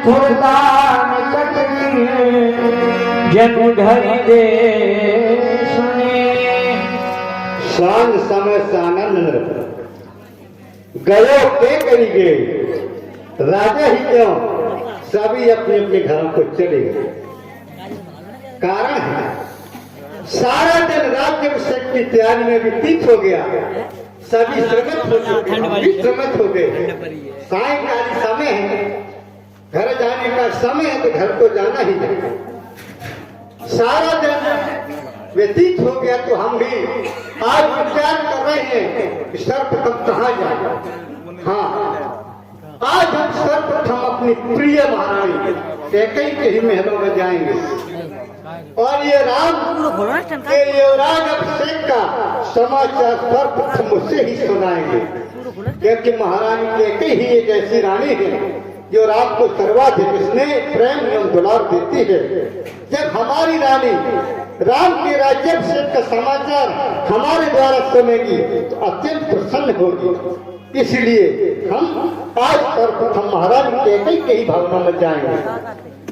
थुरदान कटनी जन घरी दे सुने। शान समय सानंद नृप गयो के करी गए राजा ही क्यों सभी अपने अपने घरों को चले गए। कारण है सारा दिन राज्य अभिषेक की तैयारी में व्यतीत हो गया। सभी श्रमित हो गए। सायंकालीन समय है, घर जाने का समय है तो घर को जाना ही है। सारा दिन व्यतीत हो गया तो हम भी आज विचार कर रहे हैं कि सर्वप्रथम कहाँ जाए। हाँ, आज हम सर्वप्रथम अपनी प्रिय महारानी कैकेयी के ही महलों में जाएंगे और ये राम के युवराज अभिषेक का समाचार सर्वप्रथम मुझसे ही सुनाएंगे, क्योंकि महारानी कैकेयी ही एक ऐसी रानी है जो राम को सर्वाधिक स्नेह प्रेम एवं दुलार देती है। जब हमारी रानी राम के राज्याभिषेक का समाचार हमारे द्वारा सुनेगी तो अत्यंत प्रसन्न होगी। इसलिए हम आज सर्वप्रथम महारानी कैकेयी के ही भवन में जाएंगे।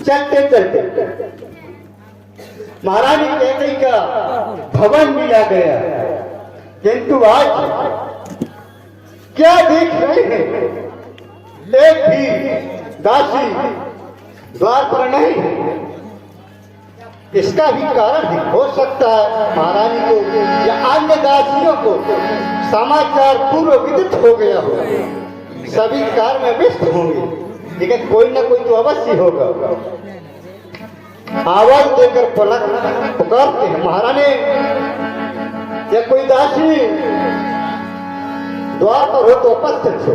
चलते चलते महारानी कैकेयी का भवन मिला गया, किंतु आज क्या देख रहे हैं, एक भी दासी द्वार पर नहीं है। इसका भी कारण है, हो सकता है महारानी को या अन्य दासियों को समाचार पूर्व विदित हो गया हो, सभी कार्य में व्यस्त होंगे, लेकिन कोई ना कोई तो अवश्य होगा। आवाज देकर पलक पुकारते हैं, महारानी या कोई दासी द्वार पर हो तो उपस्थित हो।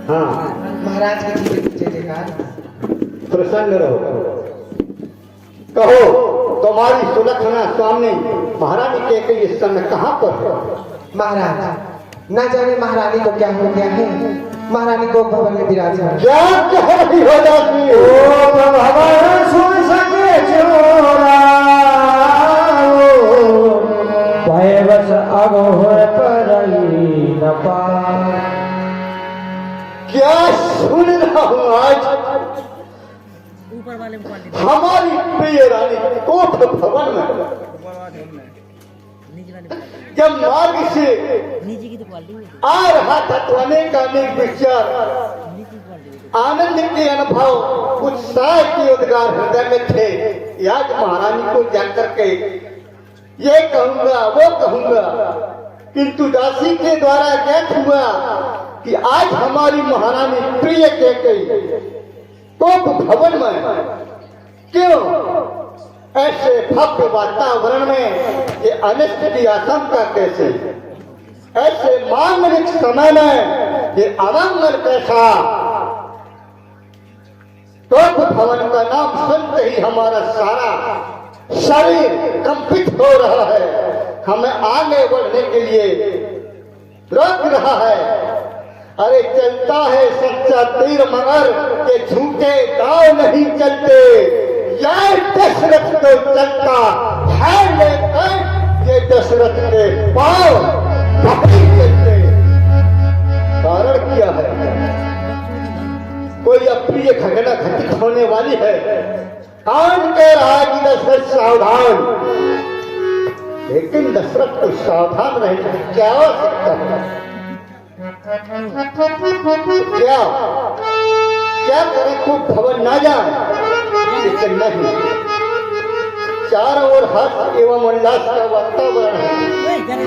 हाँ, महाराज के पीछे देखा, प्रसन्न रहो। कहो तुम्हारी सुलक्षणा स्वामी महारानी कैकेयी इस समय कहाँ पर है? महाराज न जाने महारानी को क्या हो गया है। महारानी को भवन में विराजमान। क्या कह रही हो दासी? ओ भवन सुन सके चोरा भयवश अघोर परई न पार। क्या सुन रहा हूँ आज? हमारी प्रिय रानी कोठ भवन में जब मार्ग से आ रहा था तो अनेक विचार, आनंद के अनुभव, उत्साह के उद्गार हृदय में थे। आज महारानी को जाकर के ये कहूंगा वो कहूंगा, किंतु दासी के द्वारा ज्ञात हुआ कि आज हमारी महारानी प्रिय कैकेयी कोप भवन में क्यों ऐसे भव्य वातावरण में ये अनिष्ट की आशंका कैसे, ऐसे मांगलिक समय में ये अमंगल कैसा। कोप भवन का नाम सुनते ही हमारा सारा शरीर कंपित हो रहा है, हमें आगे बढ़ने के लिए रोक रहा है। अरे चलता है सच्चा तीर मगर ये झूठे दाव नहीं चलते। ये दशरथ को चलता है लेकर ये दशरथ के पांव नहीं चलते। कारण क्या है? कोई अप्रिय घटना घटित होने वाली है। कान कह रहा है कि दशरथ सावधान, लेकिन दशरथ को सावधान रहने की क्या आवश्यकता है? क्या क्या करें? खूब भवन ना जाए, लेकिन नहीं। चारों ओर हर्ष एवं उल्लास का वातावरण है,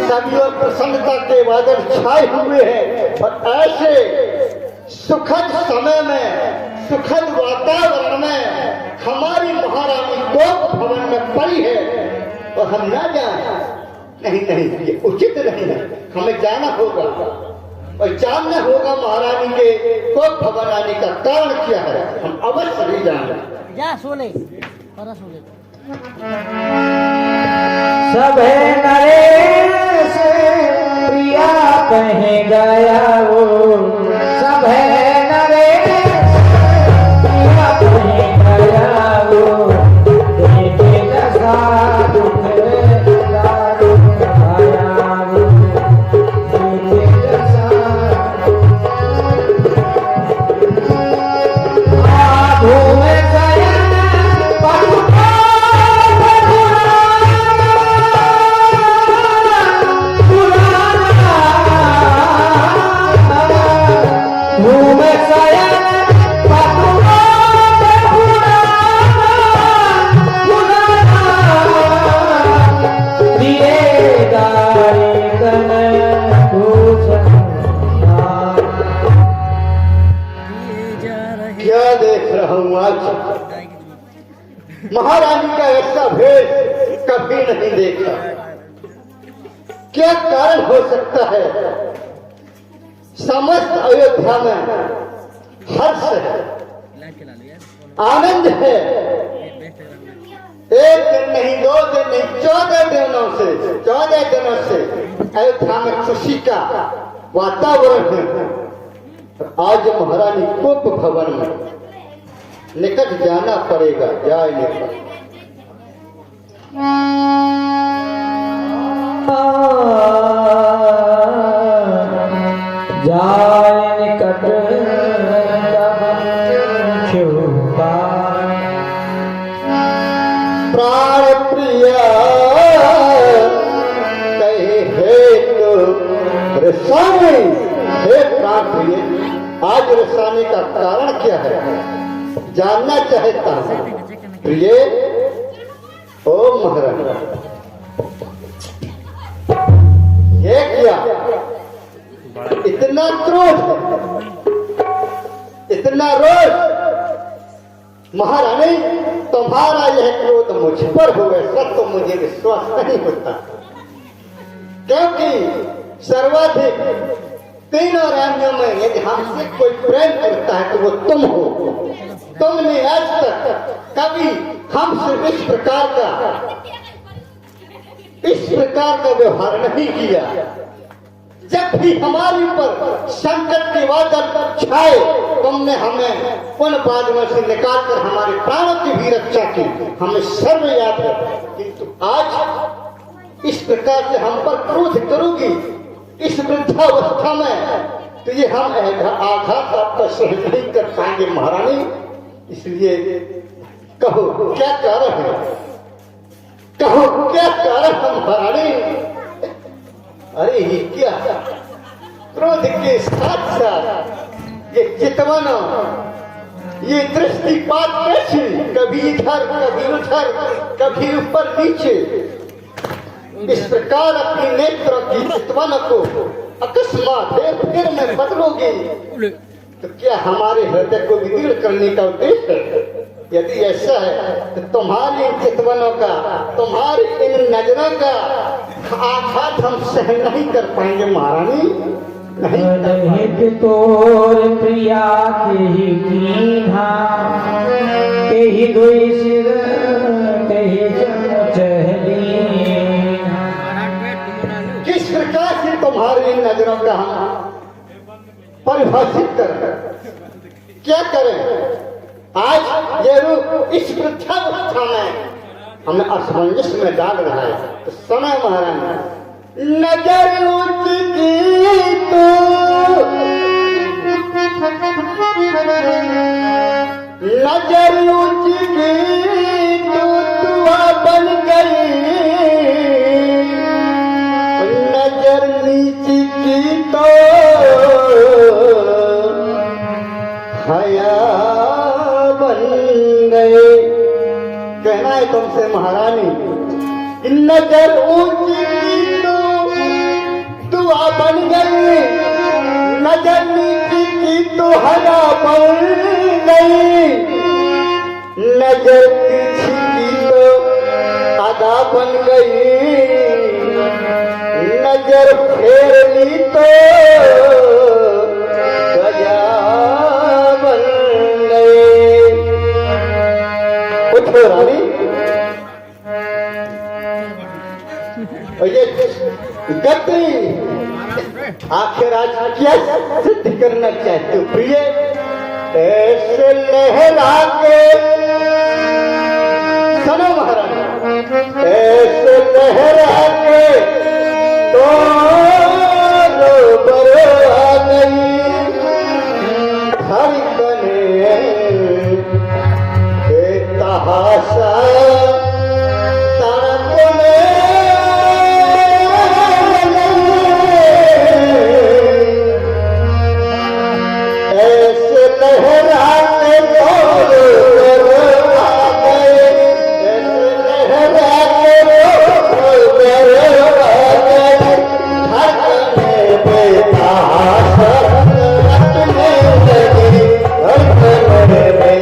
सभी ओर प्रसन्नता के बादल छाए हुए हैं और ऐसे सुखद समय में, सुखद वातावरण में हमारी महारानी कोप भवन में पड़ी है और हम ना जाए। नहीं नहीं, ये उचित नहीं है, हमें जाना होगा और जानना होगा महारानी के कोप भवन आने का कारण क्या है। हम अवश्य ही जाना। सभे नरेश प्रिया कहे गया वो, सभे नरेश प्रिया कहे गया वो, देखे दशा दुख दारू आया वो, देखे दशा देख रहा हूं आज। महारानी का ऐसा भेष कभी नहीं देखा। क्या कारण हो सकता है? समस्त अयोध्या में हर्ष है, आनंद है। एक दिन नहीं, 2 दिन नहीं, 14 दिनों से अयोध्या में खुशी का वातावरण है। आज महारानी कुप भवन में निकट जाना पड़ेगा, जाए निकट। जाए निकट छुपा प्राण प्रिया कहे हे तो रसानी, हे प्राण प्रिय, आज रसाने का कारण क्या है जानना चाहता हूं। प्रिय ओ महाराज, ये क्या इतना क्रोध, इतना रोष? महारानी, तुम्हारा यह क्रोध मुझ पर हो ऐसा तो मुझे विश्वास नहीं होता, क्योंकि सर्वाधिक तीनों रानियों में यदि हमसे कोई प्रेम करता है तो वो तुम हो। तुमने आज तक कभी हमसे इस प्रकार का व्यवहार नहीं किया। जब भी हमारे ऊपर संकट के बादल छाए, तुमने हमें उन बादलों से निकालकर हमारे प्राणों की भी रक्षा की, हमें सर्व याद है। किंतु आज इस प्रकार से हम पर क्रोध करोगी इस वृद्धावस्था में, तो ये हम आघात आपका सहन नहीं कर पाएंगे महारानी। इसलिए कहो क्या कारण है, कहो क्या कारण है महारानी? अरे ये क्या क्रोध के साथ साथ ये चितवन, ये दृष्टिपात कैसे, कभी इधर कभी उधर, कभी ऊपर नीचे, इस प्रकार अपने नेत्रों की चितवन को अकस्मात फिर में बदलोगे तो क्या हमारे हृदय को विदीर्ण करने का उद्देश्य है? यदि ऐसा है तो तुम्हारी चितवनों का, तुम्हारी इन नजरों का आघात हम सहन नहीं कर पाएंगे महारानी। नहीं तोर प्रिया के ही कीन्हा, के ही दुई सिर के ही चहली। किस प्रकार से तुम्हारी इन नजरों का हम परिभाषित करें, क्या करें? आज ये रूप इस वृद्धावस्था में हमें असमंजस में डाल रहा है। तो समय महारानी, नजर ऊंची की तो नजर ऊंची की तो दुआ बन गई, नजर नीची की तो हया बन गए। कहना है तुमसे महारानी, नजर ऊंची की तो दुआ बन गई, नजर नीची की तो हया बन गई, नजर पीछी की तो अदा बन गई, नजर फेर ली तो गजा बन गई। उठो रानी, ये गति आखिर आज क्या सिद्ध करना चाहते हो प्रिय? ऐसे लहरा के सुनो महारानी, ऐसे लहरा के तो बरआ गई, हर बने तहासा Hey,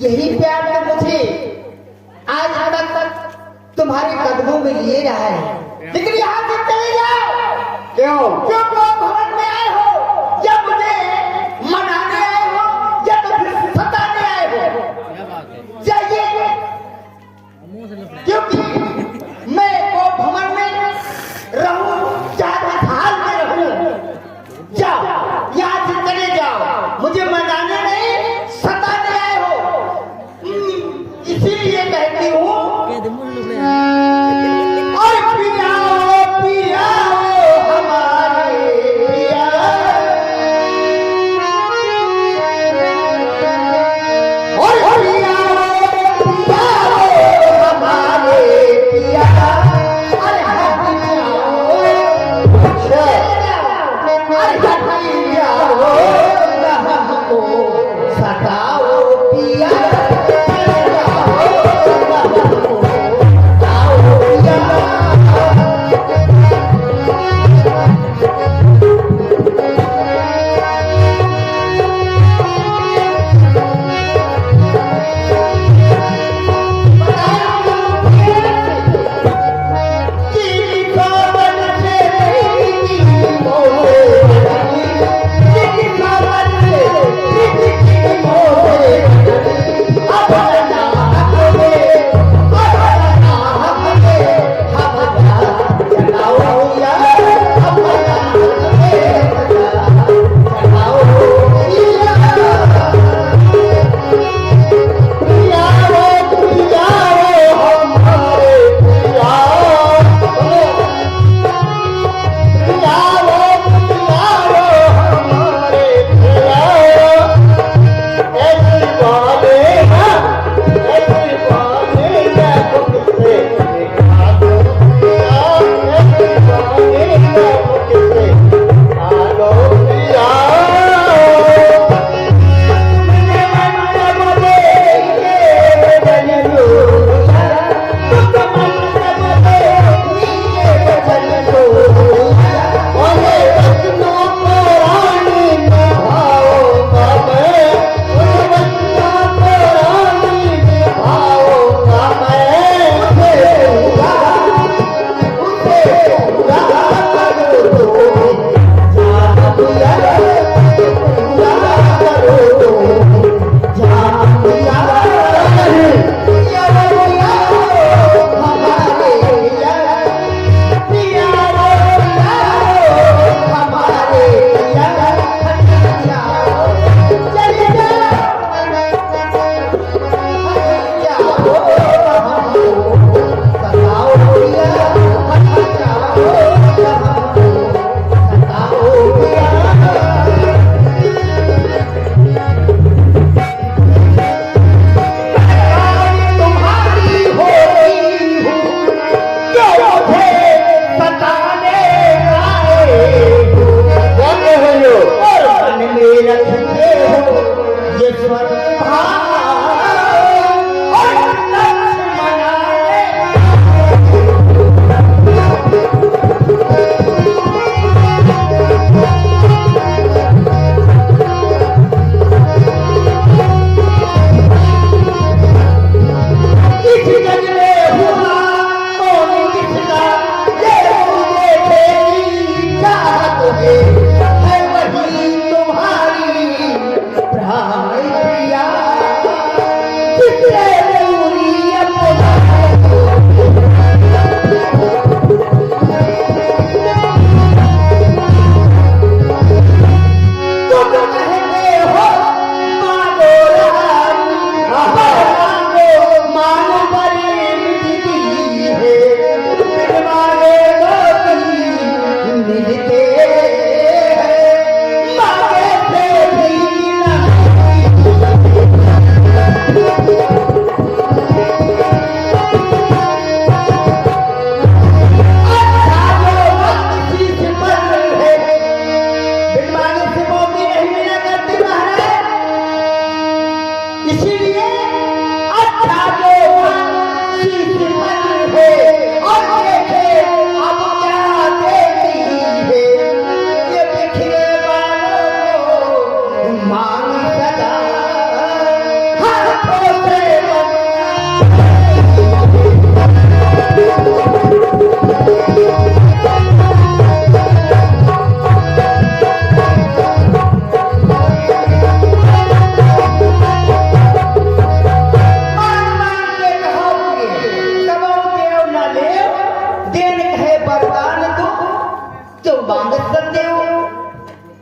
यही प्यार तो मुझे आज तक तुम्हारे कदमों में लिए रहा है। लेकिन यहाँ से चले जाओ। क्यों? क्यों भवन में आए हो, या मुझे मनाने आए हो, या तो फिर सताने आए हो? जाइए, क्योंकि मैं वो भवन में रहूं, चाहे हाल में रहूं। जाओ, यहाँ से चले जाओ। मुझे मनाने नहीं, सताने आए हो। इसीलिए कहती हूँ, और पिया पिया हमारे पिया, और पिया पिया हमारे पिया, अरे हमको सताओ पिया,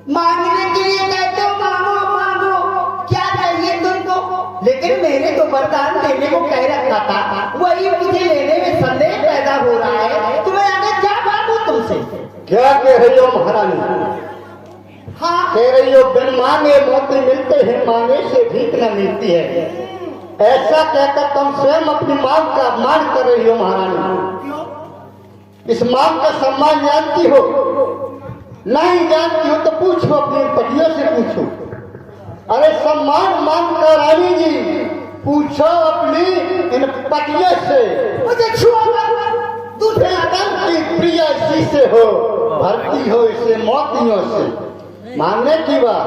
मांगने के लिए कहते हो मांगो मांगो, क्या चाहिए तुमको? लेकिन मैंने तो वरदान देने को कह रखा था, वही मुझे लेने में संदेह पैदा हो रहा है। तुम्हें आगे क्या मांगू तुमसे? क्या कह रही हो महारानी? हाँ कह रही हो बिन मांगे मोती मिलते हैं, मांगे से भीख न मिलती है। ऐसा कहकर तुम स्वयं अपनी मांग का अपमान कर रही हो महारानी। इस मांग का सम्मान जानती हो? नहीं जानती हो तो पूछो, अपनी पतियों से पूछो। अरे सम्मान मांग कर रानी जी, पूछो अपनी इन पतियों से। मुझे छुआ दूसरे प्रियतम की प्रिय इसी से हो, भरती हो इसे मोतियों से। मांगने की बात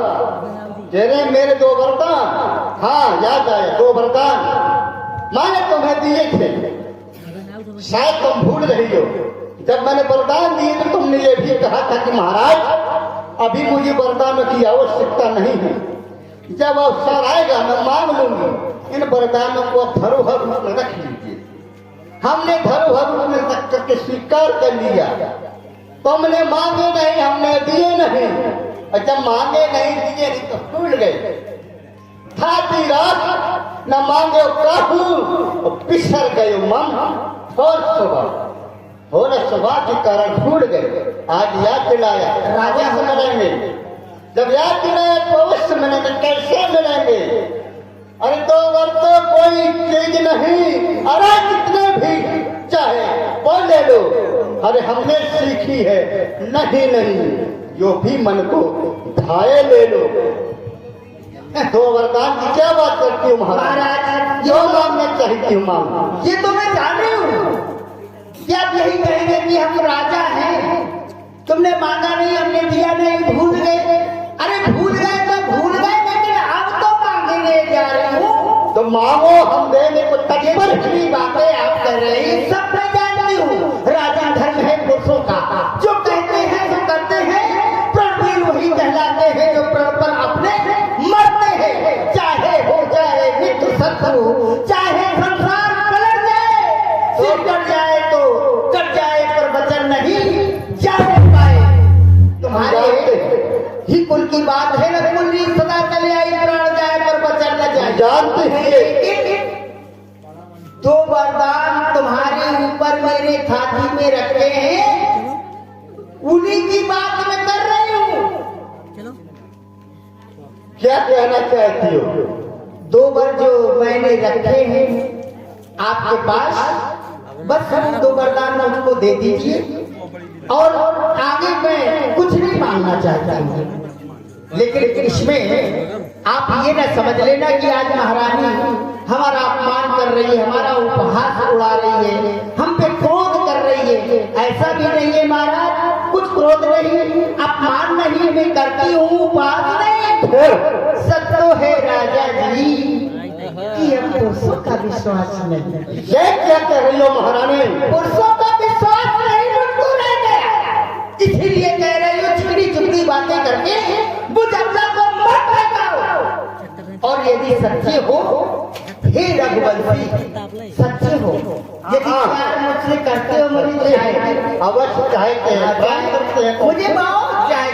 तेरे मेरे दो वरदान, हाँ याद आए, दो वरदान मैंने तुम्हें दिए थे, शायद तुम भूल रही हो। जब मैंने वरदान दिए तो तुमने ये भी कहा था कि महाराज अभी मुझे वरदान की आवश्यकता नहीं है, जब अवसर आएगा मैं मांग लूंगी। इन वरदानों को धरोहर रूप में रख लीजिए। हमने धरोहर रूप में रख करके स्वीकार कर लिया। तुमने मांगे नहीं, हमने दिए नहीं, और जब मांगे नहीं दिए नहीं तो भूल गए। थाती रात न मांगे काहू, पिसर गए मन और स्वभाव हो न स्वभाव के कारण भूल गए। आज याद दिलाया, राजा से मिलेंगे। जब याद दिलाया तो अवश्य मिलेंगे, कैसे मिलेंगे? अरे दो वर तो कोई चीज नहीं, अरे कितने भी चाहे वो ले लो। अरे हमने सीखी है, नहीं नहीं जो भी मन को ढाए ले लो। दो वरदान की क्या बात करती हूँ महाराज? जो मांगना चाहती हूँ मांग। ये तो मैं जान रही हूँ, क्या आप यही कहेंगे कि हम राजा हैं? तुमने मांगा नहीं, हमने दिया नहीं, भूल गए। अरे भूल गए तो भूल गए, लेकिन अब तो मांगने जा रही हूँ। तो मांगो, हम देने को तत्पर। जितनी बातें आप कर रहे हैं सब मैं जानती हूँ। राजा धर्म है पुरुषों का, जो कहते हैं जो करते हैं। प्रणवीर वही कहलाते हैं जो प्रण पर अपने मरते हैं। चाहे हो जाए मित्र शत्रु, चाहे संसार पलट जाए, सिर कट जाए तो कट जाए, पर वचन नहीं जाने पाए। तुम्हारे ही कुल की बात है न, कुल्ली सदा चले आई, प्राण जाए पर वचन न जाए। जानते हैं दो वरदान तुम्हारे ऊपर मेरे छाती में रखे हैं, उन्हीं की बात मैं कर रही हूँ। क्या कहना चाहती हो? दो वर जो मैंने रखे हैं आपके पास, बस हम दो वरदान मुझको दे दीजिए। और आगे मैं कुछ नहीं मांगना चाहता हूँ, लेकिन इसमें आप ये न समझ लेना कि आज महारानी हमारा अपमान कर रही है, हमारा उपहास उड़ा रही है, हम पे क्रोध कर रही है। ऐसा भी नहीं है महाराज, कुछ क्रोध नहीं, अपमान नहीं, मैं करती हूँ उपहास नहीं। सच तो है राजा जी कि हम पुरुषों का विश्वास नहीं। ये क्या कह रही हो महारानी? पुरुषों का विश्वास नहीं मुझको रह गया, इसीलिए कह रही हूँ चिकनी चुपड़ी बातें करके मुझ अपना को मत लगाओ। और यदि सच्चे हो हे रघुवंशी, सच्चे हो, यदि प्यार मुझसे करते हो मुझे चाहे अवश्य चाहते हैं, मुझे बहुत चाहे।